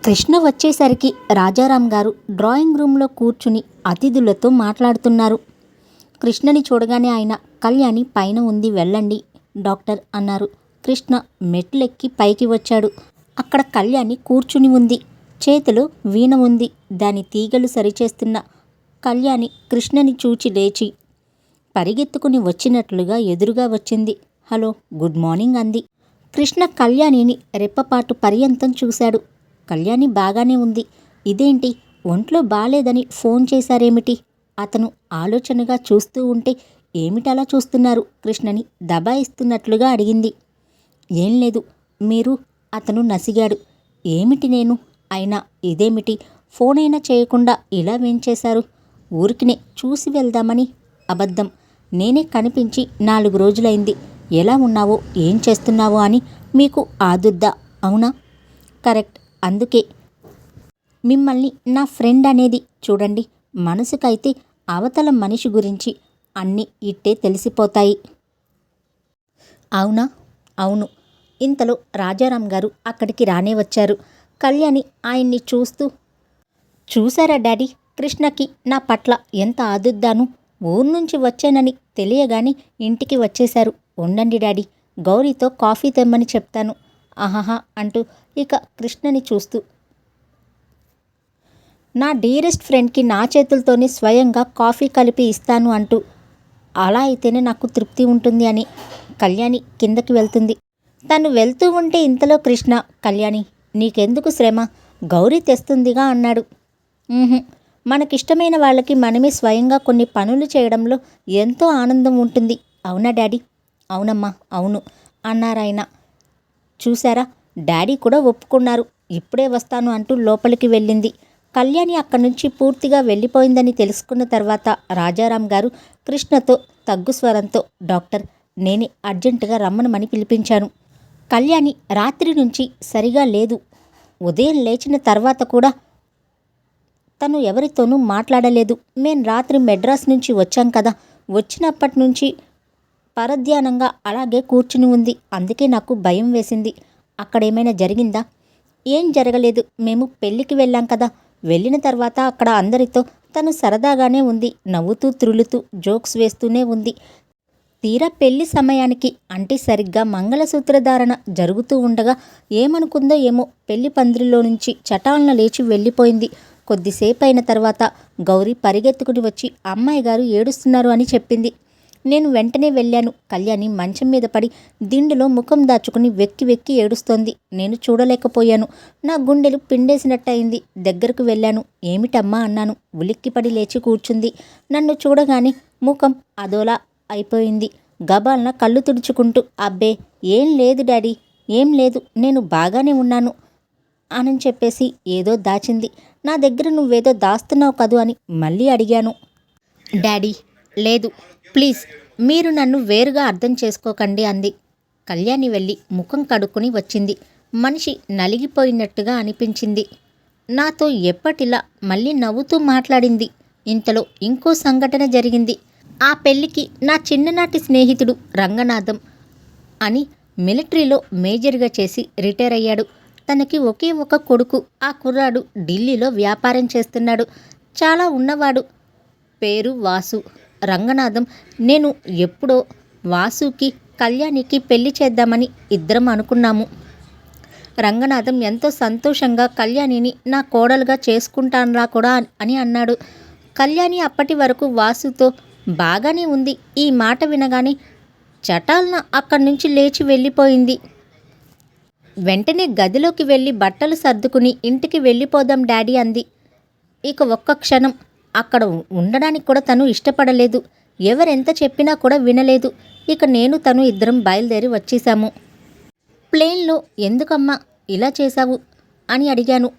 కృష్ణ వచ్చేసరికి రాజారాం గారు డ్రాయింగ్ రూమ్లో కూర్చుని అతిథులతో మాట్లాడుతున్నారు. కృష్ణని చూడగానే ఆయన, కళ్యాణి పైన ఉంది వెళ్ళండి డాక్టర్ అన్నారు. కృష్ణ మెట్లెక్కి పైకి వచ్చాడు. అక్కడ కళ్యాణి కూర్చుని ఉంది. చేతిలో వీణ ఉంది. దాని తీగలు సరిచేస్తున్న కళ్యాణి కృష్ణని చూచి లేచి పరిగెత్తుకుని వచ్చినట్లుగా ఎదురుగా వచ్చింది. హలో, గుడ్ మార్నింగ్ అంది. కృష్ణ కళ్యాణిని రెప్పపాటు పర్యంతం చూశాడు. కళ్యాణి బాగానే ఉంది. ఇదేంటి, ఒంట్లో బాలేదని ఫోన్ చేశారేమిటి? అతను ఆలోచనగా చూస్తూ ఉంటే, ఏమిటలా చూస్తున్నారు కృష్ణని దబాయిస్తున్నట్లుగా అడిగింది. ఏం లేదు, మీరు. అతను నసిగాడు. ఏమిటి నేను? అయినా ఇదేమిటి, ఫోన్ అయినా చేయకుండా ఇలా వేంచేశారు? ఊరికినే చూసి వెళ్దామని. అబద్ధం. నేనే కనిపించి 4 రోజులైంది. ఎలా ఉన్నావో, ఏం చేస్తున్నావో అని మీకు ఆదుర్దా, అవునా? కరెక్ట్. అందుకే మిమ్మల్ని నా ఫ్రెండ్ అనేది. చూడండి, మనసుకైతే అవతల మనిషి గురించి అన్నీ ఇట్టే తెలిసిపోతాయి. అవునా? అవును. ఇంతలో రాజారాం గారు అక్కడికి రానే వచ్చారు. కళ్యాణి ఆయన్ని చూస్తూ, చూసారా డాడీ, కృష్ణకి నా పట్ల ఎంత ఆదుర్దాను. ఊరు నుంచి వచ్చానని తెలియగానే ఇంటికి వచ్చేశారు. ఉండండి డాడీ, గౌరీతో కాఫీ తెమ్మని చెప్తాను. ఆహాహా అంటూ ఇక కృష్ణని చూస్తూ, నా డీరెస్ట్ ఫ్రెండ్కి నా చేతులతోనే స్వయంగా కాఫీ కలిపి ఇస్తాను అంటూ, అలా అయితేనే నాకు తృప్తి ఉంటుంది అని కళ్యాణి కిందకి వెళ్తుంది. తను వెళ్తూ ఉంటే ఇంతలో కృష్ణ, కళ్యాణి నీకెందుకు శ్రమ, గౌరీ తెస్తుందిగా అన్నాడు. మనకిష్టమైన వాళ్ళకి మనమే స్వయంగా కొన్ని పనులు చేయడంలో ఎంతో ఆనందం ఉంటుంది. అవునా డాడీ? అవునమ్మా, అవును అన్నారాయన. చూశారా, డాడీ కూడా ఒప్పుకున్నారు. ఇప్పుడే వస్తాను అంటూ లోపలికి వెళ్ళింది. కళ్యాణి అక్కడి నుంచి పూర్తిగా వెళ్ళిపోయిందని తెలుసుకున్న తర్వాత రాజారాం గారు కృష్ణతో తగ్గు స్వరంతో, డాక్టర్, నేనే అర్జెంటుగా రమ్మనమని పిలిపించాను. కళ్యాణి రాత్రి నుంచి సరిగా లేదు. ఉదయం లేచిన తర్వాత కూడా తను ఎవరితోనూ మాట్లాడలేదు. మేం రాత్రి మెడ్రాస్ నుంచి వచ్చాం కదా, వచ్చినప్పటి నుంచి పరధ్యానంగా అలాగే కూర్చుని ఉంది. అందుకే నాకు భయం వేసింది. అక్కడేమైనా జరిగిందా? ఏం జరగలేదు. మేము పెళ్ళికి వెళ్ళాం కదా, వెళ్ళిన తర్వాత అక్కడ అందరితో తను సరదాగానే ఉంది. నవ్వుతూ త్రులుతూ జోక్స్ వేస్తూనే ఉంది. తీరా పెళ్లి సమయానికి, అంటే సరిగ్గా మంగళసూత్రధారణ జరుగుతూ ఉండగా ఏమనుకుందో ఏమో, పెళ్లి పందిరిలో నుంచి చటాలన లేచి వెళ్ళిపోయింది. కొద్దిసేపు అయిన తర్వాత గౌరీ పరిగెత్తుకుని వచ్చి అమ్మాయి గారు ఏడుస్తున్నారు అని చెప్పింది. నేను వెంటనే వెళ్ళాను. కళ్యాణి మంచం మీద పడి దిండులో ముఖం దాచుకుని వెక్కి వెక్కి ఏడుస్తోంది. నేను చూడలేకపోయాను. నా గుండెలు పిండేసినట్టయింది. దగ్గరకు వెళ్ళాను. ఏమిటమ్మా అన్నాను. ఉలిక్కిపడి లేచి కూర్చుంది. నన్ను చూడగానే ముఖం అదోలా అయిపోయింది. గబాల్న కళ్ళు తుడుచుకుంటూ, అబ్బే ఏం లేదు డాడీ, ఏం లేదు, నేను బాగానే ఉన్నాను అని చెప్పేసి ఏదో దాచింది. నా దగ్గర నువ్వేదో దాస్తున్నావు కదూ అని మళ్ళీ అడిగాను. డాడీ, లేదు ప్లీజ్, మీరు నన్ను వేరుగా అర్థం చేసుకోకండి అంది. కళ్యాణి వెళ్ళి ముఖం కడుక్కుని వచ్చింది. మనిషి నలిగిపోయినట్టుగా అనిపించింది. నాతో ఎప్పటిలా మళ్ళీ నవ్వుతూ మాట్లాడింది. ఇంతలో ఇంకో సంఘటన జరిగింది. ఆ పెళ్ళికి నా చిన్ననాటి స్నేహితుడు రంగనాథం అని మిలిటరీలో మేజర్గా చేసి రిటైర్ అయ్యాడు. తనకి ఒకే ఒక కొడుకు. ఆ కుర్రాడు ఢిల్లీలో వ్యాపారం చేస్తున్నాడు. చాలా ఉన్నవాడు. పేరు వాసు. రంగనాథం, నేను ఎప్పుడో వాసుకి కళ్యాణికి పెళ్లి చేద్దామని ఇద్దరం అనుకున్నాము. రంగనాథం ఎంతో సంతోషంగా కళ్యాణిని నా కోడలుగా చేసుకుంటాన్రా కూడా అని అన్నాడు. కళ్యాణి అప్పటి వరకు వాసుతో బాగానే ఉంది. ఈ మాట వినగానే చటాల్న అక్కడి నుంచి లేచి వెళ్ళిపోయింది. వెంటనే గదిలోకి వెళ్ళి బట్టలు సర్దుకుని ఇంటికి వెళ్ళిపోదాం డాడీ అంది. ఇక ఒక్క క్షణం అక్కడ ఉండడానికి కూడా తను ఇష్టపడలేదు. ఎవరెంత చెప్పినా కూడా వినలేదు. ఇక నేను తను ఇద్దరం బయలుదేరి వచ్చేశాము. ప్లేన్లో ఎందుకమ్మా ఇలా చేశావు అని అడిగాను.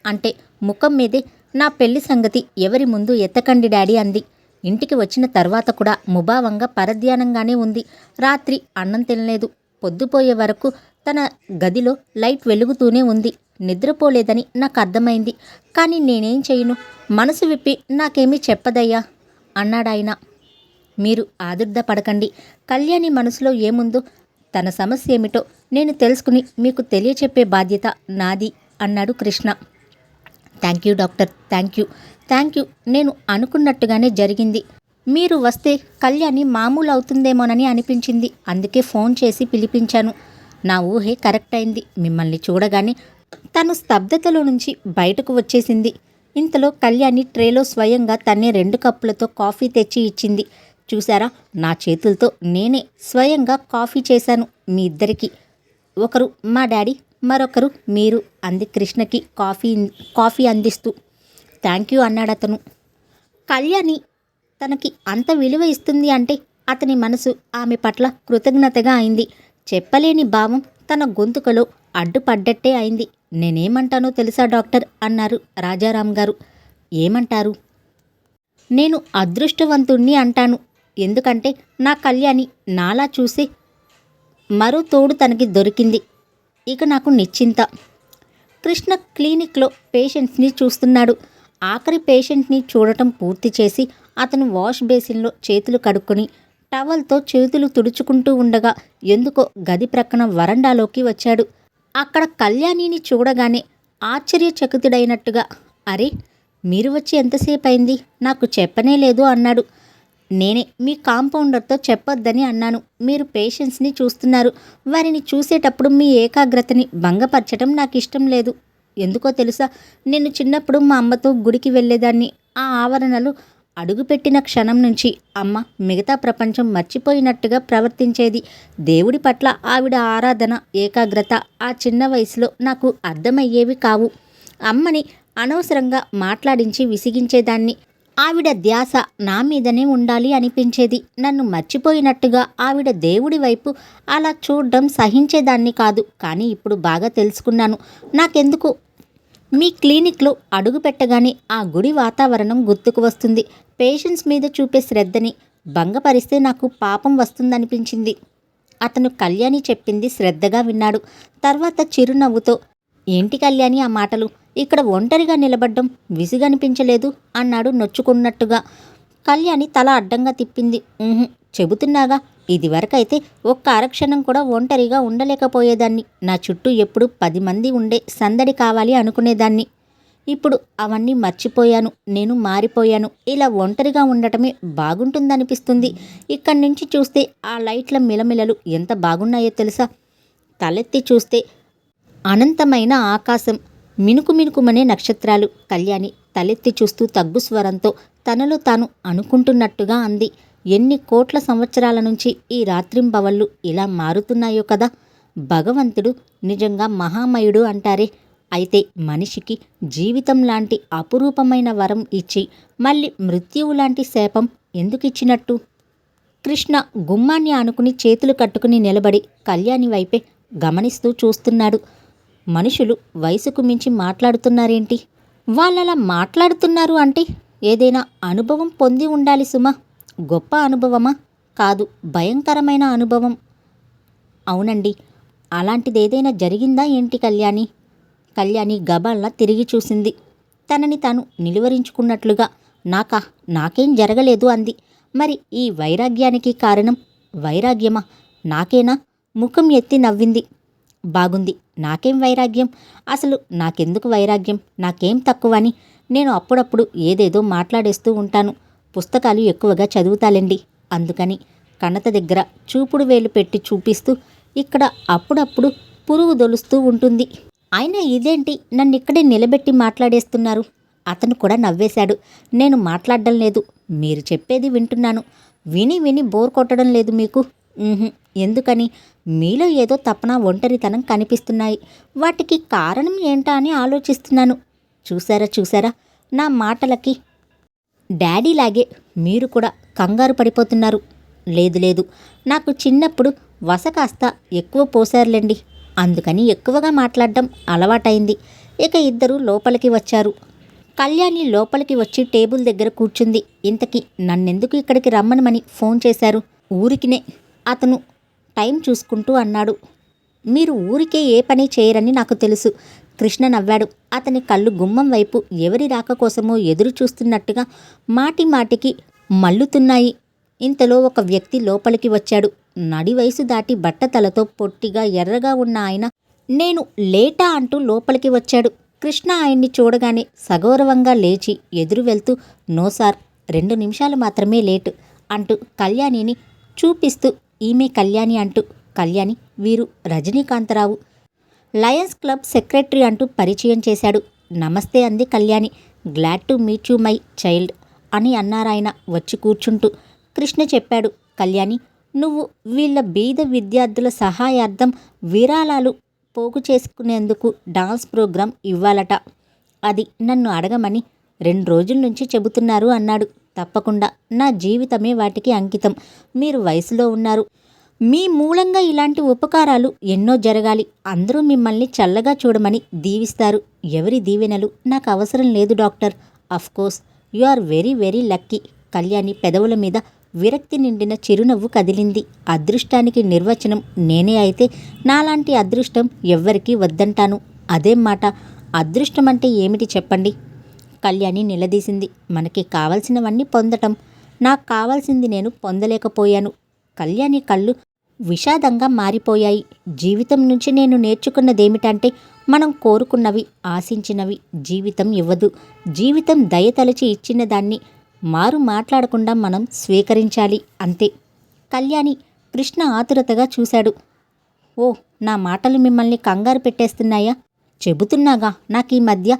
అంటే ముఖం మీదే నా పెళ్లి సంగతి ఎవరి ముందు ఎత్తకండి డాడీ అంది. ఇంటికి వచ్చిన తర్వాత కూడా ముభావంగా పరధ్యానంగానే ఉంది. రాత్రి అన్నం తినలేదు. పొద్దుపోయే వరకు తన గదిలో లైట్ వెలుగుతూనే ఉంది. నిద్రపోలేదని నాకు అర్థమైంది. కానీ నేనేం చేయను, మనసు విప్పి నాకేమీ చెప్పదయ్యా అన్నాడాయన. మీరు ఆదుర్దాపడకండి. కళ్యాణి మనసులో ఏముందో, తన సమస్య ఏమిటో నేను తెలుసుకుని మీకు తెలియచెప్పే బాధ్యత నాది అన్నాడు Krishna. Thank you doctor, thank you. నేను అనుకున్నట్టుగానే జరిగింది. మీరు వస్తే కళ్యాణి మామూలు అవుతుందేమోనని అనిపించింది. అందుకే ఫోన్ చేసి పిలిపించాను. నా ఊహే కరెక్ట్ అయింది. మిమ్మల్ని చూడగానే తను స్తబ్దతలో నుంచి బయటకు వచ్చేసింది. ఇంతలో కళ్యాణి ట్రేలో స్వయంగా తన్నే 2 కప్పులతో కాఫీ తెచ్చి ఇచ్చింది. చూసారా, నా చేతులతో నేనే స్వయంగా కాఫీ చేశాను మీ ఇద్దరికి. ఒకరు మా డాడీ, మరొకరు మీరు అంది కృష్ణకి కాఫీ అందిస్తూ. థ్యాంక్ యూ అన్నాడతను. కళ్యాణి తనకి అంత విలువ ఇస్తుంది అంటే అతని మనసు ఆమె పట్ల కృతజ్ఞతగా అయింది. చెప్పలేని భావం తన గొంతుకలో అడ్డుపడ్డట్టే అయింది. నేనేమంటానో తెలుసా డాక్టర్ అన్నారు రాజారాం గారు. ఏమంటారు? నేను అదృష్టవంతుణ్ణి అంటాను. ఎందుకంటే నా కళ్యాణి నాలా చూసి మరో తోడు తనకి దొరికింది. ఇక నాకు నిశ్చింత. కృష్ణ క్లినిక్లో పేషెంట్స్ని చూస్తున్నాడు. ఆఖరి పేషెంట్ని చూడటం పూర్తి చేసి అతను వాష్ బేసిన్లో చేతులు కడుక్కొని టవల్తో చేతులు తుడుచుకుంటూ ఉండగా ఎందుకో గది ప్రక్కన వరండాలోకి వచ్చాడు. అక్కడ కళ్యాణిని చూడగానే ఆశ్చర్యచకితుడైనట్టుగా, అరే, మీరు వచ్చి ఎంతసేపు అయింది? నాకు చెప్పనే లేదు అన్నాడు. నేనే మీ కాంపౌండర్తో చెప్పొద్దని అన్నాను. మీరు పేషెంట్స్ని చూస్తున్నారు. వారిని చూసేటప్పుడు మీ ఏకాగ్రతని భంగపరచడం నాకు ఇష్టం లేదు. ఎందుకో తెలుసా, నేను చిన్నప్పుడు మా అమ్మతో గుడికి వెళ్ళేదాన్ని. ఆ ఆవరణలో అడుగుపెట్టిన క్షణం నుంచి అమ్మ మిగతా ప్రపంచం మర్చిపోయినట్టుగా ప్రవర్తించేది. దేవుడి పట్ల ఆవిడ ఆరాధన, ఏకాగ్రత ఆ చిన్న వయసులో నాకు అర్థమయ్యేవి కావు. అమ్మని అనవసరంగా మాట్లాడించి విసిగించేదాన్ని. ఆవిడ ధ్యాస నా మీదనే ఉండాలి అనిపించేది. నన్ను మర్చిపోయినట్టుగా ఆవిడ దేవుడి వైపు అలా చూడడం సహించేదాన్ని కాదు. కానీ ఇప్పుడు బాగా తెలుసుకున్నాను. నాకెందుకు మీ క్లినిక్లో అడుగు పెట్టగానే ఆ గుడి వాతావరణం గుర్తుకు వస్తుంది. పేషెంట్స్ మీద చూపే శ్రద్ధని భంగపరిస్తే నాకు పాపం వస్తుందనిపించింది. అతను కళ్యాణి చెప్పింది శ్రద్ధగా విన్నాడు. తర్వాత చిరునవ్వుతో, ఏంటి కళ్యాణి ఆ మాటలు? ఇక్కడ ఒంటరిగా నిలబడ్డం విసుగనిపించలేదు అన్నాడు నొచ్చుకున్నట్టుగా. కళ్యాణి తల అడ్డంగా తిప్పింది. చెబుతున్నాగా, ఇదివరకైతే ఒక్క అరక్షణం కూడా ఒంటరిగా ఉండలేకపోయేదాన్ని. నా చుట్టూ ఎప్పుడు 10 మంది ఉండే సందడి కావాలి అనుకునేదాన్ని. ఇప్పుడు అవన్నీ మర్చిపోయాను. నేను మారిపోయాను. ఇలా ఒంటరిగా ఉండటమే బాగుంటుందనిపిస్తుంది. ఇక్కడి నుంచి చూస్తే ఆ లైట్ల మిలమిలలు ఎంత బాగున్నాయో తెలుసా? తలెత్తి చూస్తే అనంతమైన ఆకాశం, మినుకుమనే నక్షత్రాలు. కళ్యాణి తలెత్తి చూస్తూ తగ్గు స్వరంతో తనలో తాను అనుకుంటున్నట్టుగా అంది. ఎన్ని కోట్ల సంవత్సరాల నుంచి ఈ రాత్రింబవళ్ళు ఇలా మారుతున్నాయో కదా. భగవంతుడు నిజంగా మహామయుడు అంటారే. అయితే మనిషికి జీవితం లాంటి అపురూపమైన వరం ఇచ్చి మళ్ళీ మృత్యువు లాంటి శాపం ఎందుకిచ్చినట్టు? కృష్ణ గుమ్మాన్ని ఆనుకుని చేతులు కట్టుకుని నిలబడి కళ్యాణి వైపే గమనిస్తూ చూస్తున్నాడు. మనుషులు వయసుకు మించి మాట్లాడుతున్నారేంటి? వాళ్ళలా మాట్లాడుతున్నారు అంటే ఏదైనా అనుభవం పొంది ఉండాలి సుమా. గొప్ప అనుభవమా? కాదు, భయంకరమైన అనుభవం. అవునండి, అలాంటిదేదైనా జరిగిందా ఏంటి కళ్యాణి? కళ్యాణి గబాల్లా తిరిగి చూసింది. తనని తాను నిలువరించుకున్నట్లుగా. నాకేం జరగలేదు అంది. మరి ఈ వైరాగ్యానికి కారణం వైరాగ్యమా? నాకేనా? ముఖం ఎత్తి నవ్వింది. బాగుంది. నాకేం వైరాగ్యం? అసలు నాకెందుకు వైరాగ్యం? నాకేం తక్కువని? నేను అప్పుడప్పుడు ఏదేదో మాట్లాడేస్తూ ఉంటాను. పుస్తకాలు ఎక్కువగా చదువుతాలేండి. అందుకని కణత దగ్గర చూపుడు వేలు పెట్టి చూపిస్తూ ఇక్కడ అప్పుడప్పుడు పురుగు దొలుస్తూ ఉంటుంది. అయినా ఇదేంటి నన్నిక్కడే నిలబెట్టి మాట్లాడేస్తున్నారు? అతను కూడా నవ్వేశాడు. నేను మాట్లాడడం లేదు, మీరు చెప్పేది వింటున్నాను. విని బోర్ కొట్టడం లేదు మీకు? ఎందుకని? మీలో ఏదో తపన, ఒంటరితనం కనిపిస్తున్నాయి. వాటికి కారణం ఏంటా అని ఆలోచిస్తున్నాను. చూసారా నా మాటలకి? డాడీలాగే మీరు కూడా కంగారు పడిపోతున్నారు. లేదు, నాకు చిన్నప్పుడు వస కాస్త ఎక్కువ పోసారులేండి. అందుకని ఎక్కువగా మాట్లాడడం అలవాటైంది. ఇక ఇద్దరు లోపలికి వచ్చారు. కళ్యాణి లోపలికి వచ్చి టేబుల్ దగ్గర కూర్చుంది. ఇంతకీ నన్నెందుకు ఇక్కడికి రమ్మనమని ఫోన్ చేశారు? ఊరికినే అతను టైం చూసుకుంటూ అన్నాడు. మీరు ఊరికే ఏ పని చేయరని నాకు తెలుసు. కృష్ణ నవ్వాడు. అతని కళ్ళు గుమ్మం వైపు ఎవరి రాక కోసమో ఎదురు చూస్తున్నట్టుగా మాటికి మల్లుతున్నాయి. ఇంతలో ఒక వ్యక్తి లోపలికి వచ్చాడు. నడి వయసు దాటి బట్టతలతో పొట్టిగా ఎర్రగా ఉన్న ఆయన నేను లేటా అంటూ లోపలికి వచ్చాడు. కృష్ణ ఆయన్ని చూడగానే సగౌరవంగా లేచి ఎదురు వెళ్తూ నో సార్, 2 నిమిషాలు మాత్రమే లేటు అంటూ కళ్యాణిని చూపిస్తూ ఈమె కళ్యాణి అంటూ, కళ్యాణి వీరు రజనీకాంతరావు, లయన్స్ క్లబ్ సెక్రటరీ అంటూ పరిచయం చేశాడు. నమస్తే అంది Kalyani. Glad to meet you my child అని అన్నారాయన వచ్చి కూర్చుంటూ. కృష్ణ చెప్పాడు, కళ్యాణి నువ్వు వీళ్ళ బీద విద్యార్థుల సహాయార్థం విరాళాలు పోగు చేసుకునేందుకు డాన్స్ ప్రోగ్రాం ఇవ్వాలట. అది నన్ను అడగమని 2 రోజుల నుంచి చెబుతున్నారు అన్నాడు. తప్పకుండా, నా జీవితమే వాటికి అంకితం. మీరు వయసులో ఉన్నారు. మీ మూలంగా ఇలాంటి ఉపకారాలు ఎన్నో జరగాలి. అందరూ మిమ్మల్ని చల్లగా చూడమని దీవిస్తారు. ఎవరి దీవెనలు నాకు అవసరం లేదు doctor. Of course you are very very lucky. Kalyani పెదవుల మీద విరక్తి నిండిన చిరునవ్వు కదిలింది. అదృష్టానికి నిర్వచనం నేనే అయితే నాలాంటి అదృష్టం ఎవ్వరికీ వద్దంటాను. అదేం మాట? అదృష్టం అంటే ఏమిటి చెప్పండి? కళ్యాణి నిలదీసింది. మనకి కావలసినవన్నీ పొందటం. నాకు కావాల్సింది నేను పొందలేకపోయాను. కళ్యాణి కళ్ళు విషాదంగా మారిపోయాయి. జీవితం నుంచి నేను నేర్చుకున్నదేమిటంటే మనం కోరుకున్నవి, ఆశించినవి జీవితం ఇవ్వదు. జీవితం దయతలచి ఇచ్చిన దాన్ని మారు మాట్లాడకుండా మనం స్వీకరించాలి, అంతే. కళ్యాణి కృష్ణ ఆతురతగా చూశాడు. ఓ, నా మాటలు మిమ్మల్ని కంగారు పెట్టేస్తున్నాయా? చెబుతున్నాగా నాకు ఈ మధ్య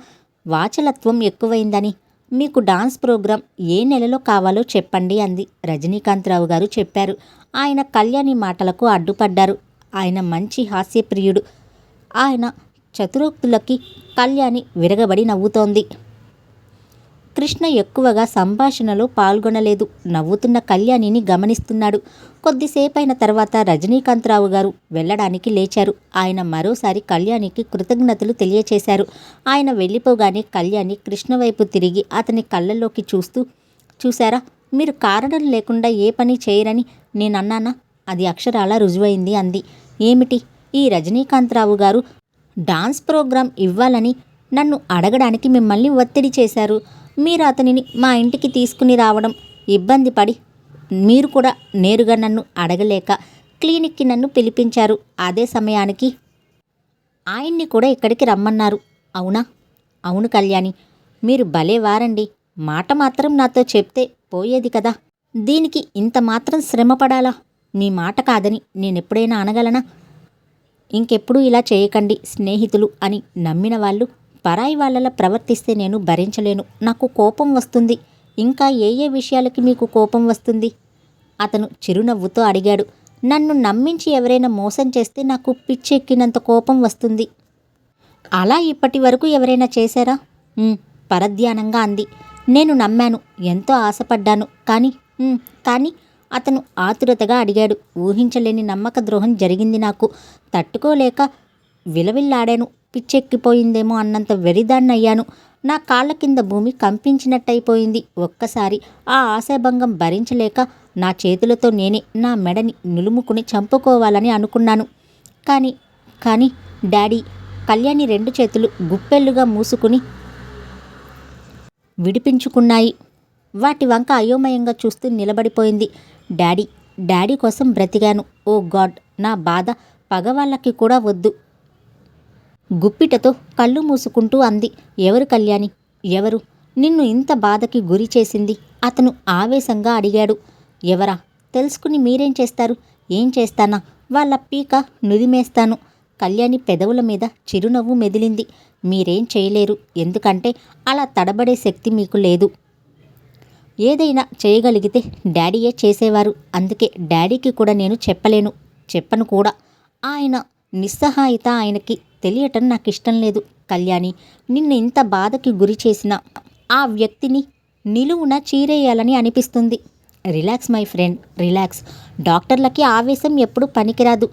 వాచలత్వం ఎక్కువైందని. మీకు డాన్స్ ప్రోగ్రాం ఏ నెలలో కావాలో చెప్పండి అంది. రజనీకాంతరావు గారు చెప్పారు. ఆయన కళ్యాణి మాటలకు అడ్డుపడ్డారు. ఆయన మంచి హాస్యప్రియుడు. ఆయన చతురోక్తులకి కళ్యాణి విరగబడి నవ్వుతోంది. కృష్ణ ఎక్కువగా సంభాషణలో పాల్గొనలేదు. నవ్వుతున్న కళ్యాణిని గమనిస్తున్నాడు. కొద్దిసేపైన తర్వాత రజనీకాంతరావు గారు వెళ్ళడానికి లేచారు. ఆయన మరోసారి కళ్యాణికి కృతజ్ఞతలు తెలియచేశారు. ఆయన వెళ్ళిపోగానే కళ్యాణి కృష్ణ వైపు తిరిగి అతని కళ్ళల్లోకి చూస్తూ, చూశారా, మీరు కారణం లేకుండా ఏ పని చేయరని నేనన్నానా? అది అక్షరాలా రుజువైంది అంది. ఏమిటి? ఈ రజనీకాంతరావు గారు డాన్స్ ప్రోగ్రాం ఇవ్వాలని నన్ను అడగడానికి మిమ్మల్ని ఒత్తిడి చేశారు. మీరు అతనిని మా ఇంటికి తీసుకుని రావడం ఇబ్బంది పడి మీరు కూడా నేరుగా నన్ను అడగలేక క్లినిక్కి నన్ను పిలిపించారు. అదే సమయానికి ఆయన్ని కూడా ఇక్కడికి రమ్మన్నారు. అవునా? అవును కళ్యాణి, మీరు భలేవారండి. మాట మాత్రం నాతో చెప్తే పోయేది కదా. దీనికి ఇంత మాత్రం శ్రమ పడాలా? మీ మాట కాదని నేనెప్పుడైనా అనగలనా? ఇంకెప్పుడూ ఇలా చేయకండి స్నేహితులు అని నమ్మిన వాళ్ళు పరాయి వాళ్ళలా ప్రవర్తిస్తే నేను భరించలేను. నాకు కోపం వస్తుంది. ఇంకా ఏ ఏ విషయాలకి మీకు కోపం వస్తుంది? అతను చిరునవ్వుతో అడిగాడు. నన్ను నమ్మించి ఎవరైనా మోసం చేస్తే నాకు పిచ్చెక్కినంత కోపం వస్తుంది. అలా ఇప్పటి వరకు ఎవరైనా చేశారా? పరధ్యానంగా అంది. నేను నమ్మాను, ఎంతో ఆశపడ్డాను. కానీ అతను ఆతురతగా అడిగాడు. ఊహించలేని నమ్మక ద్రోహం జరిగింది నాకు. తట్టుకోలేక విలవిల్లాడాను. పిచ్చెక్కిపోయిందేమో అన్నంత వెరిదాన్నయ్యాను. నా కాళ్ళ కింద భూమి కంపించినట్టయిపోయింది. ఒక్కసారి ఆ ఆశాభంగం భరించలేక నా చేతులతో నేనే నా మెడని నులుముకుని చంపుకోవాలని అనుకున్నాను. కానీ డాడీ, కళ్యాణి 2 చేతులు గుప్పెళ్ళుగా మూసుకుని విడిపించుకున్నాయి. వాటి వంక అయోమయంగా చూస్తూ నిలబడిపోయింది. డాడీ కోసం బ్రతికాను. ఓ గాడ్, నా బాధ పగవాళ్ళకి కూడా వద్దు. గుప్పిటతో కళ్ళు మూసుకుంటూ అంది. ఎవరు కళ్యాణి? ఎవరు నిన్ను ఇంత బాధకి గురి చేసింది? అతను ఆవేశంగా అడిగాడు. ఎవరా? తెలుసుకుని మీరేం చేస్తారు? ఏం చేస్తానా? వాళ్ళ పీక నుదిమేస్తాను. కళ్యాణి పెదవుల మీద చిరునవ్వు మెదిలింది. మీరేం చేయలేరు. ఎందుకంటే అలా తడబడే శక్తి మీకు లేదు. ఏదైనా చేయగలిగితే డాడీయే చేసేవారు. అందుకే డాడీకి కూడా నేను చెప్పను కూడా. ఆయన నిస్సహాయత ఆయనకి తెలియటం నాకు ఇష్టం లేదు. కళ్యాణి, నిన్ను ఇంత బాధకి గురి చేసిన ఆ వ్యక్తిని నిలువున చీరేయాలని అనిపిస్తుంది. Relax my friend, relax. డాక్టర్లకి ఆవేశం ఎప్పుడు పనికిరాదు.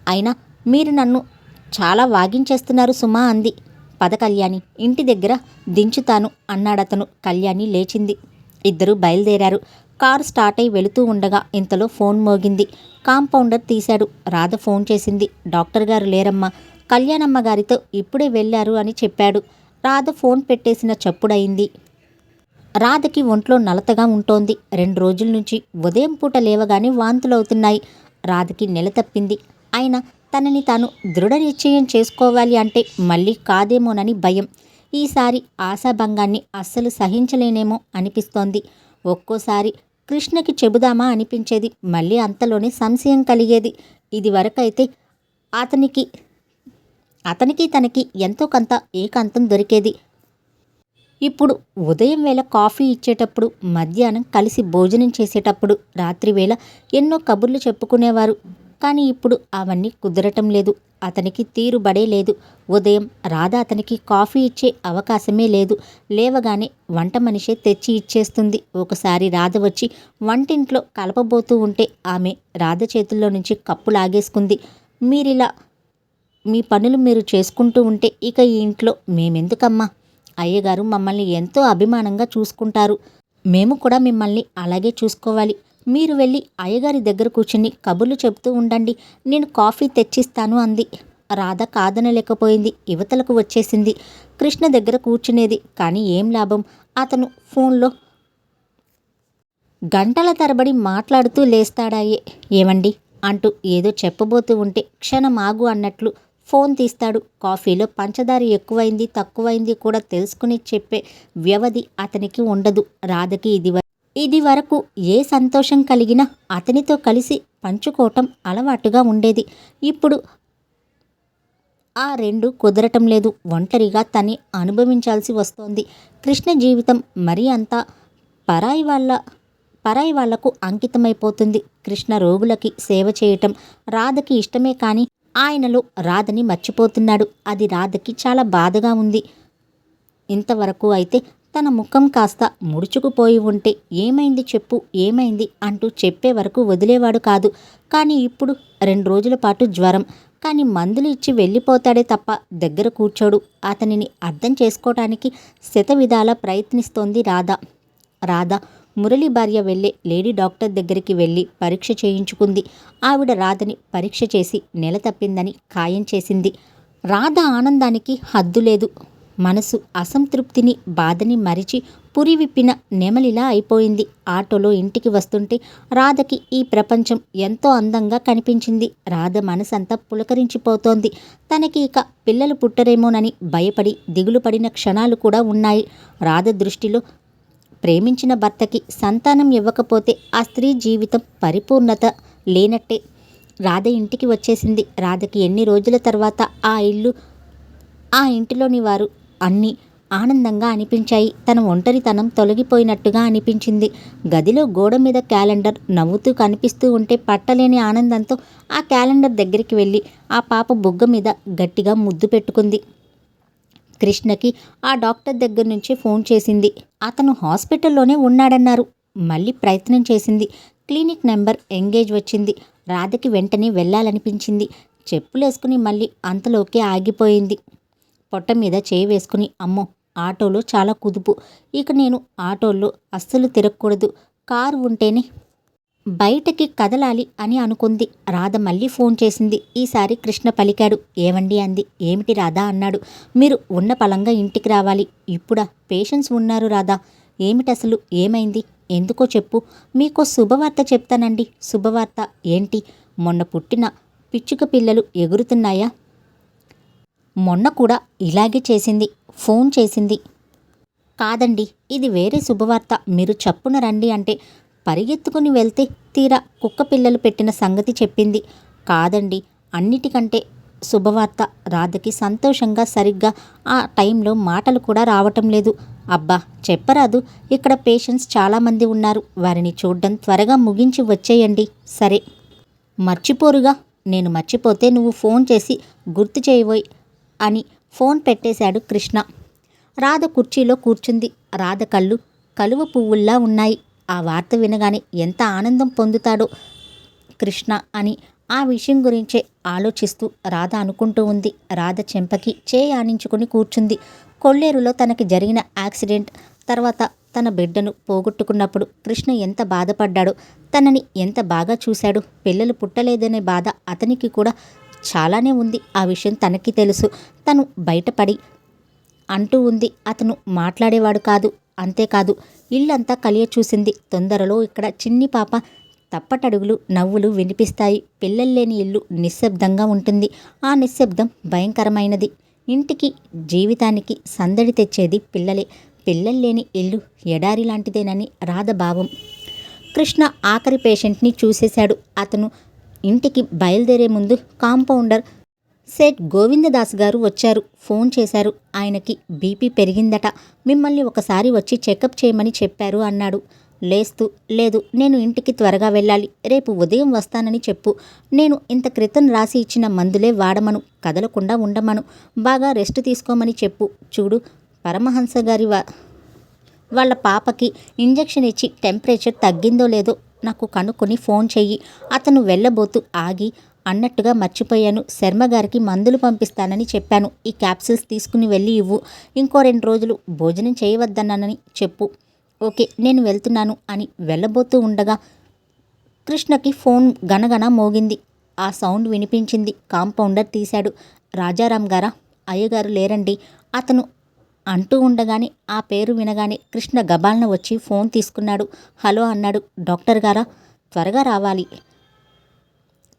అయినా మీరు నన్ను చాలా వాగించేస్తున్నారు సుమా అంది. పద కళ్యాణి, ఇంటి దగ్గర దించుతాను అన్నాడతను. కళ్యాణి లేచింది. ఇద్దరూ బయలుదేరారు. కారు స్టార్ట్ అయి వెళుతూ ఉండగా ఇంతలో ఫోన్ మోగింది. కాంపౌండర్ తీశాడు. రాధ ఫోన్ చేసింది. డాక్టర్ గారు లేరమ్మా, కళ్యాణమ్మ గారితో ఇప్పుడే వెళ్ళారు అని చెప్పాడు. రాధ ఫోన్ పెట్టేసిన చప్పుడయింది. రాధకి ఒంట్లో నలతగా ఉంటోంది. 2 రోజుల నుంచి ఉదయం పూట లేవగానే వాంతులవుతున్నాయి. రాధకి నెల తప్పింది. అయినా తనని తాను దృఢ నిశ్చయం చేసుకోవాలి అంటే మళ్ళీ కాదేమోనని భయం. ఈసారి ఆశాభంగాన్ని అస్సలు సహించలేనేమో అనిపిస్తోంది. ఒక్కోసారి కృష్ణకి చెబుదామా అనిపించేది, మళ్ళీ అంతలోనే సంశయం కలిగేది. ఇదివరకైతే అతనికి తనకి ఎంతో కొంత ఏకాంతం దొరికేది. ఇప్పుడు ఉదయం వేళ కాఫీ ఇచ్చేటప్పుడు, మధ్యాహ్నం కలిసి భోజనం చేసేటప్పుడు, రాత్రివేళ ఎన్నో కబుర్లు చెప్పుకునేవారు. కానీ ఇప్పుడు అవన్నీ కుదరటం లేదు. అతనికి తీరుబడే లేదు. ఉదయం రాధ అతనికి కాఫీ ఇచ్చే అవకాశమే లేదు. లేవగానే వంట మనిషే తెచ్చి ఇచ్చేస్తుంది. ఒకసారి రాధ వచ్చి వంటింట్లో కలపబోతూ ఉంటే ఆమె రాధ చేతుల్లో నుంచి కప్పు లాగేసుకుంది. మీరిలా మీ పనులు మీరు చేసుకుంటూ ఉంటే ఇక ఈ ఇంట్లో మేమెందుకమ్మా? అయ్యగారు మమ్మల్ని ఎంతో అభిమానంగా చూసుకుంటారు. మేము కూడా మిమ్మల్ని అలాగే చూసుకోవాలి. మీరు వెళ్ళి అయ్యగారి దగ్గర కూర్చుని కబుర్లు చెబుతూ ఉండండి, నేను కాఫీ తెచ్చిస్తాను అంది. రాధ కాదనలేకపోయింది. యువతలకు వచ్చేసింది. కృష్ణ దగ్గర కూర్చునేది. కానీ ఏం లాభం? అతను ఫోన్లో గంటల తరబడి మాట్లాడుతూ లేస్తాడాయే. ఏమండి అంటూ ఏదో చెప్పబోతూ ఉంటే క్షణం ఆగు అన్నట్లు ఫోన్ తీస్తాడు. కాఫీలో పంచదార ఎక్కువైంది తక్కువైంది కూడా తెలుసుకుని చెప్పే వ్యవధి అతనికి ఉండదు. రాధకి ఇది వరకు ఏ సంతోషం కలిగినా అతనితో కలిసి పంచుకోవటం అలవాటుగా ఉండేది. ఇప్పుడు ఆ రెండు కుదరటం లేదు. ఒంటరిగా తని అనుభవించాల్సి వస్తోంది. కృష్ణ జీవితం మరీ అంతా పరాయి వాళ్లకు అంకితమైపోతుంది. కృష్ణ రోగులకి సేవ చేయటం రాధకి ఇష్టమే, కానీ ఆయనలో రాధని మర్చిపోతున్నాడు. అది రాధకి చాలా బాధగా ఉంది. ఇంతవరకు అయితే తన ముఖం కాస్త ముడుచుకుపోయి ఉంటే ఏమైంది చెప్పు, ఏమైంది అంటూ చెప్పే వరకు వదిలేవాడు కాదు. కానీ ఇప్పుడు 2 రోజుల పాటు జ్వరం. కానీ మందులు ఇచ్చి వెళ్ళిపోతాడే తప్ప దగ్గర కూర్చోడు. అతనిని అర్థం చేసుకోవటానికి శతవిధాలా ప్రయత్నిస్తోంది రాధ మురళి భార్య వెళ్ళే లేడీ డాక్టర్ దగ్గరికి వెళ్ళి పరీక్ష చేయించుకుంది. ఆవిడ రాధని పరీక్ష చేసి నెల తప్పిందని ఖాయం చేసింది. రాధ ఆనందానికి హద్దు లేదు. మనసు అసంతృప్తిని, బాధని మరిచి పురివిప్పిన నెమలిలా అయిపోయింది. ఆటోలో ఇంటికి వస్తుంటే రాధకి ఈ ప్రపంచం ఎంతో అందంగా కనిపించింది. రాధ మనసంతా పులకరించిపోతోంది. తనకి ఇక పిల్లలు పుట్టరేమోనని భయపడి దిగులు పడిన క్షణాలు కూడా ఉన్నాయి. రాధ దృష్టిలో ప్రేమించిన భర్తకి సంతానం ఇవ్వకపోతే ఆ స్త్రీ జీవితం పరిపూర్ణత లేనట్టే. రాధ ఇంటికి వచ్చేసింది. రాధకి ఎన్ని రోజుల తర్వాత ఆ ఇల్లు, ఆ ఇంటిలోని వారు అన్నీ ఆనందంగా అనిపించాయి. తన ఒంటరితనం తొలగిపోయినట్టుగా అనిపించింది. గదిలో గోడ మీద క్యాలెండర్ నవ్వుతూ కనిపిస్తూ ఉంటే పట్టలేని ఆనందంతో ఆ క్యాలెండర్ దగ్గరికి వెళ్ళి ఆ పాప బుగ్గ మీద గట్టిగా ముద్దు పెట్టుకుంది. కృష్ణకి ఆ డాక్టర్ దగ్గర నుంచి ఫోన్ చేసింది. అతను హాస్పిటల్లోనే ఉన్నాడన్నారు. మళ్ళీ ప్రయత్నం చేసింది. క్లినిక్ నెంబర్ ఎంగేజ్ వచ్చింది. రాధకి వెంటనే వెళ్ళాలనిపించింది. చెప్పులేసుకుని మళ్ళీ అంతలోకే ఆగిపోయింది. పొట్ట మీద చేయి వేసుకుని, అమ్మో ఆటోలో చాలా కుదుపు, ఇక నేను ఆటోల్లో అస్సలు తిరగకూడదు, కారు ఉంటేనే బయటకి కదలాలి అని అనుకుంది. రాధ మళ్ళీ ఫోన్ చేసింది. ఈసారి కృష్ణ పలికాడు. ఏవండి అంది. ఏమిటి రాధా అన్నాడు. మీరు ఉన్న పలంగా ఇంటికి రావాలి. ఇప్పుడా? పేషెంట్స్ ఉన్నారు రాధా. ఏమిటసలు ఏమైంది? ఎందుకో చెప్పు. మీకో శుభవార్త చెప్తానండి. శుభవార్త ఏంటి? మొన్న పుట్టిన పిచ్చుక పిల్లలు ఎగురుతున్నాయా? మొన్న కూడా ఇలాగే చేసింది. ఫోన్ చేసింది. కాదండి, ఇది వేరే శుభవార్త, మీరు చప్పున రండి అంటే పరిగెత్తుకుని వెళ్తే తీరా కుక్క పిల్లలు పెట్టిన సంగతి చెప్పింది. కాదండి, అన్నిటికంటే శుభవార్త. రాధకి సంతోషంగా సరిగ్గా ఆ టైంలో మాటలు కూడా రావటం లేదు. అబ్బా చెప్పరాదు, ఇక్కడ పేషెంట్స్ చాలామంది ఉన్నారు, వారిని చూడ్డం త్వరగా ముగించి వచ్చేయండి. సరే. మర్చిపోరుగా? నేను మర్చిపోతే నువ్వు ఫోన్ చేసి గుర్తు చేయబోయ్ అని ఫోన్ పెట్టేశాడు కృష్ణ. రాధ కుర్చీలో కూర్చుంది. రాధ కళ్ళు కలువ పువ్వుల్లా ఉన్నాయి. ఆ వార్త వినగానే ఎంత ఆనందం పొందుతాడో కృష్ణ అని ఆ విషయం గురించే ఆలోచిస్తూ రాధ అనుకుంటూ ఉంది. రాధ చెంపకి చేయి ఆనించుకుని కూర్చుంది. కొల్లేరులో తనకి జరిగిన యాక్సిడెంట్ తర్వాత తన బిడ్డను పోగొట్టుకున్నప్పుడు కృష్ణ ఎంత బాధపడ్డాడో, తనని ఎంత బాగా చూశాడో. పిల్లలు పుట్టలేదనే బాధ అతనికి కూడా చాలానే ఉంది. ఆ విషయం తనకి తెలుసు. తను బయటపడి అంటూ ఉంది. అతను మాట్లాడేవాడు కాదు. అంతేకాదు ఇల్లంతా కలియ చూసింది. తొందరలో ఇక్కడ చిన్ని పాప తప్పటడుగులు, నవ్వులు వినిపిస్తాయి. పిల్లలు లేని ఇల్లు నిశ్శబ్దంగా ఉంటుంది. ఆ నిశ్శబ్దం భయంకరమైనది. ఇంటికి, జీవితానికి సందడి తెచ్చేది పిల్లలే. పిల్లలు లేని ఇల్లు ఎడారి లాంటిదేనని రాధ భావం. కృష్ణ ఆఖరి పేషెంట్ని చూసేశాడు. అతను ఇంటికి బయలుదేరే ముందు కాంపౌండర్ సేట్ గోవిందదాస్ గారు వచ్చారు. ఫోన్ చేశారు. ఆయనకి బీపీ పెరిగిందట. మిమ్మల్ని ఒకసారి వచ్చి చెకప్ చేయమని చెప్పారు అన్నాడు లేస్తూ. లేదు, నేను ఇంటికి త్వరగా వెళ్ళాలి. రేపు ఉదయం వస్తానని చెప్పు. నేను ఇంత క్రితం రాసి ఇచ్చిన మందులే వాడమను. కదలకుండా ఉండమను. బాగా రెస్ట్ తీసుకోమని చెప్పు. చూడు, పరమహంస గారి వాళ్ళ పాపకి ఇంజెక్షన్ ఇచ్చి టెంపరేచర్ తగ్గిందో లేదో నాకు కనుక్కొని ఫోన్ చెయ్యి. అతను వెళ్ళబోతూ ఆగి, అన్నట్టుగా మర్చిపోయాను. శర్మగారికి మందులు పంపిస్తానని చెప్పాను. ఈ క్యాప్సిల్స్ తీసుకుని వెళ్ళి ఇవ్వు. ఇంకో 2 రోజులు భోజనం చేయవద్దన్నానని చెప్పు. ఓకే, నేను వెళ్తున్నాను అని వెళ్ళబోతూ ఉండగా కృష్ణకి ఫోన్ గనగన మోగింది. ఆ సౌండ్ వినిపించింది. కాంపౌండర్ తీశాడు. రాజారాం గారా? అయ్యగారు లేరండి అతను అంటూ ఉండగానే ఆ పేరు వినగానే కృష్ణ గబాల్న వచ్చి ఫోన్ తీసుకున్నాడు. హలో అన్నాడు. డాక్టర్ గారా? త్వరగా రావాలి.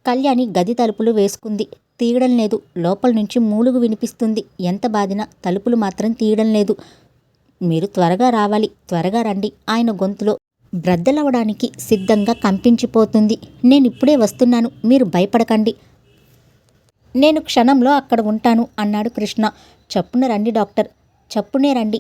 కళ్యాణి గది తలుపులు వేసుకుంది. తీయడం లేదు. లోపల నుంచి మూలుగు వినిపిస్తుంది. ఎంత బాదినా తలుపులు మాత్రం తీయడం లేదు. మీరు త్వరగా రావాలి, త్వరగా రండి. ఆయన గొంతులో బ్రద్దలవడానికి సిద్ధంగా కంపించిపోతుంది. నేనిప్పుడే వస్తున్నాను, మీరు భయపడకండి. నేను క్షణంలో అక్కడ ఉంటాను అన్నాడు కృష్ణ. చప్పున రండి డాక్టర్, చప్పునే రండి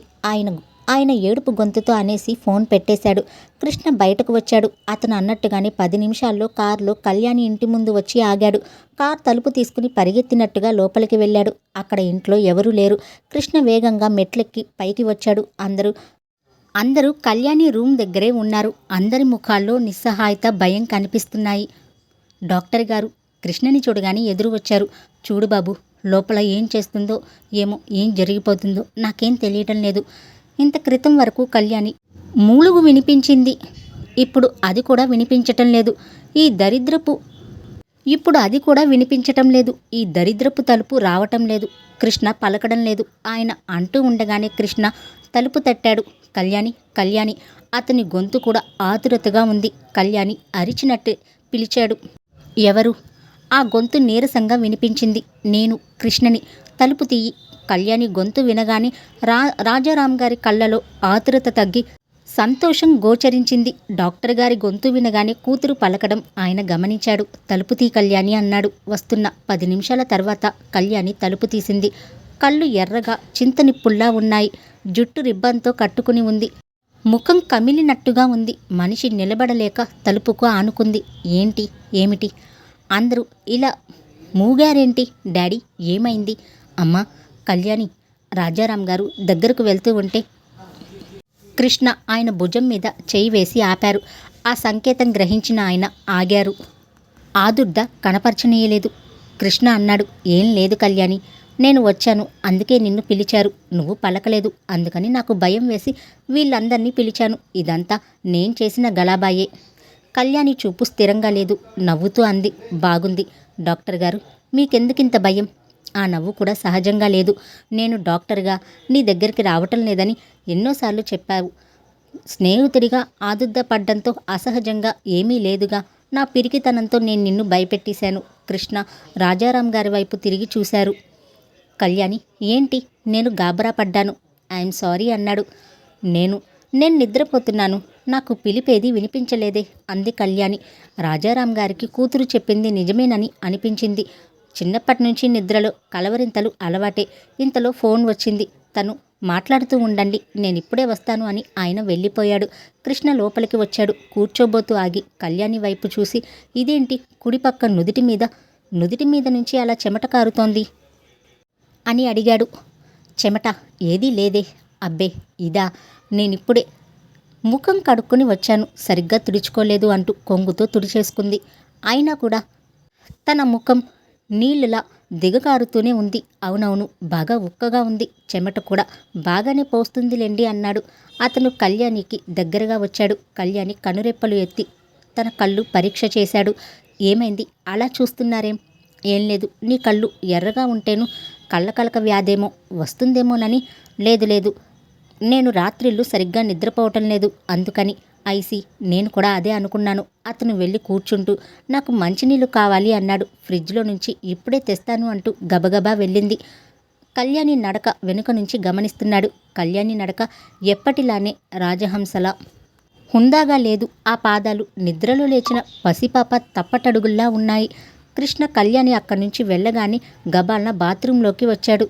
ఆయన ఏడుపు గొంతుతో అనేసి ఫోన్ పెట్టేశాడు. కృష్ణ బయటకు వచ్చాడు. అతను అన్నట్టుగానే 10 నిమిషాల్లో కారులో కళ్యాణి ఇంటి ముందు వచ్చి ఆగాడు. కార్ తలుపు తీసుకుని పరిగెత్తినట్టుగా లోపలికి వెళ్ళాడు. అక్కడ ఇంట్లో ఎవరూ లేరు. కృష్ణ వేగంగా మెట్లెక్కి పైకి వచ్చాడు. అందరూ కళ్యాణి రూమ్ దగ్గరే ఉన్నారు. అందరి ముఖాల్లో నిస్సహాయత, భయం కనిపిస్తున్నాయి. డాక్టర్ గారు కృష్ణని చూడగానే ఎదురు వచ్చారు. చూడు బాబు, లోపల ఏం చేస్తుందో ఏమో, ఏం జరిగిపోతుందో నాకేం తెలియటం లేదు. ఇంత క్రితం వరకు కళ్యాణి మూలుగు వినిపించింది. ఇప్పుడు అది కూడా వినిపించటం లేదు. ఇప్పుడు అది కూడా వినిపించటం లేదు. ఈ దరిద్రపు తలుపు రావటం లేదు. కృష్ణ పలకడం లేదు. ఆయన అంటూ ఉండగానే కృష్ణ తలుపు తట్టాడు. కళ్యాణి, కళ్యాణి. అతని గొంతు కూడా ఆతురతగా ఉంది. కళ్యాణి అరిచినట్టు పిలిచాడు. ఎవరు? ఆ గొంతు నీరసంగా వినిపించింది. నేను కృష్ణని. తలుపు తీయి. కళ్యాణి గొంతు వినగానే రాజారాం గారి కళ్ళలో ఆతురత తగ్గి సంతోషం గోచరించింది. డాక్టర్ గారి గొంతు వినగానే కూతురు పలకడం ఆయన గమనించాడు. తలుపు తీ కళ్యాణి అన్నాడు. వస్తున్న 10 నిమిషాల తర్వాత కళ్యాణి తలుపు తీసింది. కళ్ళు ఎర్రగా చింతనిప్పుల్లా ఉన్నాయి. జుట్టు రిబ్బన్తో కట్టుకుని ఉంది. ముఖం కమిలినట్టుగా ఉంది. మనిషి నిలబడలేక తలుపుకు ఆనుకుంది. ఏంటి, ఏమిటి? అందరూ ఇలా మూగారేంటి? డాడీ, ఏమైంది? అమ్మా, కళ్యాణి. రాజారాం గారు దగ్గరకు వెళ్తూ ఉంటే కృష్ణ ఆయన భుజం మీద చేయి వేసి ఆపారు. ఆ సంకేతం గ్రహించిన ఆయన ఆగారు. ఆదుర్ద కనపరచనీయలేదు. కృష్ణ అన్నాడు. ఏం లేదు కళ్యాణి, నేను వచ్చాను, అందుకే నిన్ను పిలిచారు. నువ్వు పలకలేదు. అందుకని నాకు భయం వేసి వీళ్ళందరినీ పిలిచాను. ఇదంతా నేను చేసిన గలాబాయే. కళ్యాణి చూపు స్థిరంగా లేదు. నవ్వుతూ అంది. బాగుంది. డాక్టర్ గారు, మీకెందుకింత భయం? ఆ నవ్వు కూడా సహజంగా లేదు. నేను డాక్టర్గా నీ దగ్గరికి రావటం లేదని ఎన్నోసార్లు చెప్పావు. స్నేహితుడిగా ఆదుర్దపడ్డంతో అసహజంగా ఏమీ లేదుగా. నా పిరికితనంతో నేను నిన్ను భయపెట్టేశాను. కృష్ణ రాజారాం గారి వైపు తిరిగి చూశారు. కళ్యాణి, ఏంటి? నేను గాబరా పడ్డాను. ఐఎమ్ సారీ అన్నాడు. నేను నిద్రపోతున్నాను. నాకు పిలిపేది వినిపించలేదే అంది కళ్యాణి. రాజారాం గారికి కూతురు చెప్పింది నిజమేనని అనిపించింది. చిన్నప్పటి నుంచి నిద్రలో కలవరింతలు అలవాటే. ఇంతలో ఫోన్ వచ్చింది. తను మాట్లాడుతూ ఉండండి, నేనిప్పుడే వస్తాను అని ఆయన వెళ్ళిపోయాడు. కృష్ణ లోపలికి వచ్చాడు. కూర్చోబోతూ ఆగి కళ్యాణి వైపు చూసి, ఇదేంటి కుడిపక్క నుదిటి మీద నుంచి అలా చెమట కారుతోంది అని అడిగాడు. చెమట ఏదీ లేదే. అబ్బే, ఇదా? నేనిప్పుడే ముఖం కడుక్కొని వచ్చాను, సరిగ్గా తుడుచుకోలేదు అంటూ కొంగుతో తుడిచేసుకుంది. అయినా కూడా తన ముఖం నీళ్ళలా దిగకారుతూనే ఉంది. అవునవును, బాగా ఉక్కగా ఉంది. చెమట కూడా బాగానే పోస్తుందిలేండి అన్నాడు. అతను కళ్యాణికి దగ్గరగా వచ్చాడు. కళ్యాణి కనురెప్పలు ఎత్తి తన కళ్ళు పరీక్ష చేశాడు. ఏమైంది, అలా చూస్తున్నారేం? ఏం లేదు, నీ కళ్ళు ఎర్రగా ఉంటేను కళ్ళకలక వ్యాధేమో వస్తుందేమోనని. లేదు, నేను రాత్రిళ్ళు సరిగ్గా నిద్రపోవటం లేదు, అందుకని. ఐసి నేను కూడా అదే అనుకున్నాను. అతను వెళ్ళి కూర్చుంటూ నాకు మంచినీళ్ళు కావాలి అన్నాడు. ఫ్రిడ్జ్లో నుంచి ఇప్పుడే తెస్తాను అంటూ గబగబా వెళ్ళింది. కళ్యాణి నడక వెనుక నుంచి గమనిస్తున్నాడు. కళ్యాణి నడక ఎప్పటిలానే రాజహంసలా హుందాగా లేదు. ఆ పాదాలు నిద్రలో లేచిన పసిపాప తప్పటడుగుల్లా ఉన్నాయి. కృష్ణ కళ్యాణి అక్కడి నుంచి వెళ్ళగానే గబాల్న బాత్రూంలోకి వచ్చాడు.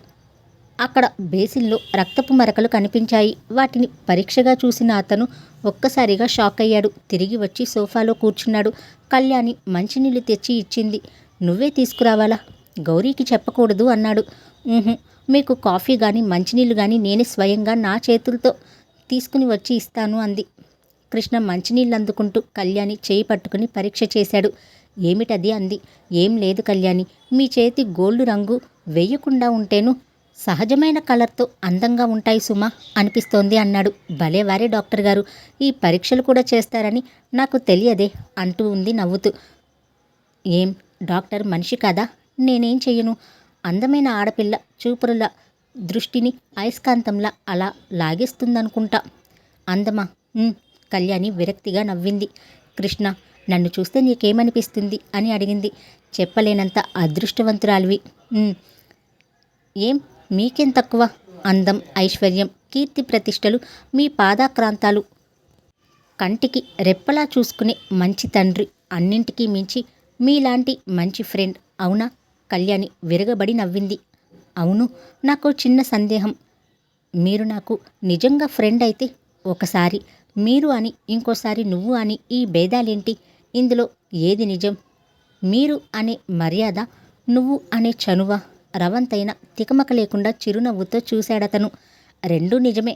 అక్కడ బేసిన్లో రక్తపు మరకలు కనిపించాయి. వాటిని పరీక్షగా చూసిన అతను ఒక్కసారిగా షాక్ అయ్యాడు. తిరిగి వచ్చి సోఫాలో కూర్చున్నాడు. కళ్యాణి మంచినీళ్ళు తెచ్చి ఇచ్చింది. నువ్వే తీసుకురావాలా? గౌరీకి చెప్పకూడదు అన్నాడు. మీకు కాఫీ కానీ మంచినీళ్ళు కానీ నేనే స్వయంగా నా చేతులతో తీసుకుని వచ్చి ఇస్తాను అంది. కృష్ణ మంచినీళ్ళు అందుకుంటూ కళ్యాణి చేయి పట్టుకుని పరీక్ష చేశాడు. ఏమిటది అంది. ఏం లేదు కళ్యాణి, మీ చేతి గోల్డ్ రంగు వేయకుండా ఉంటేను సహజమైన కలర్తో అందంగా ఉంటాయి సుమా అనిపిస్తోంది అన్నాడు. భలేవారే డాక్టర్ గారు, ఈ పరీక్షలు కూడా చేస్తారని నాకు తెలియదే అంటూ ఉంది నవ్వుతూ. ఏం డాక్టర్ మనిషి కాదా? నేనేం చెయ్యను. అందమైన ఆడపిల్ల చూపురుల దృష్టిని అయస్కాంతంలా అలా లాగేస్తుందనుకుంటా. అందమా? కళ్యాణి విరక్తిగా నవ్వింది. కృష్ణ, నన్ను చూస్తే నీకేమనిపిస్తుంది అని అడిగింది. చెప్పలేనంత అదృష్టవంతురాలివి. ఏం మీకేం తక్కువ? అందం, ఐశ్వర్యం, కీర్తి ప్రతిష్టలు, మీ పాదాక్రాంతాలు, కంటికి రెప్పలా చూసుకునే మంచి తండ్రి, అన్నింటికీ మించి మీలాంటి మంచి ఫ్రెండ్. అవునా? కళ్యాణి విరగబడి నవ్వింది. అవును, నాకు చిన్న సందేహం. మీరు నాకు నిజంగా ఫ్రెండ్ అయితే ఒకసారి మీరు అని ఇంకోసారి నువ్వు అని ఈ భేదాలేంటి? ఇందులో ఏది నిజం? మీరు అనే మర్యాద, నువ్వు అనే చనువ? రవంతైన తికమక లేకుండా చిరునవ్వుతో చూశాడతను. రెండూ నిజమే.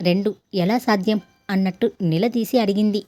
రెండు ఎలా సాధ్యం అన్నట్టు నిలదీసి అడిగింది.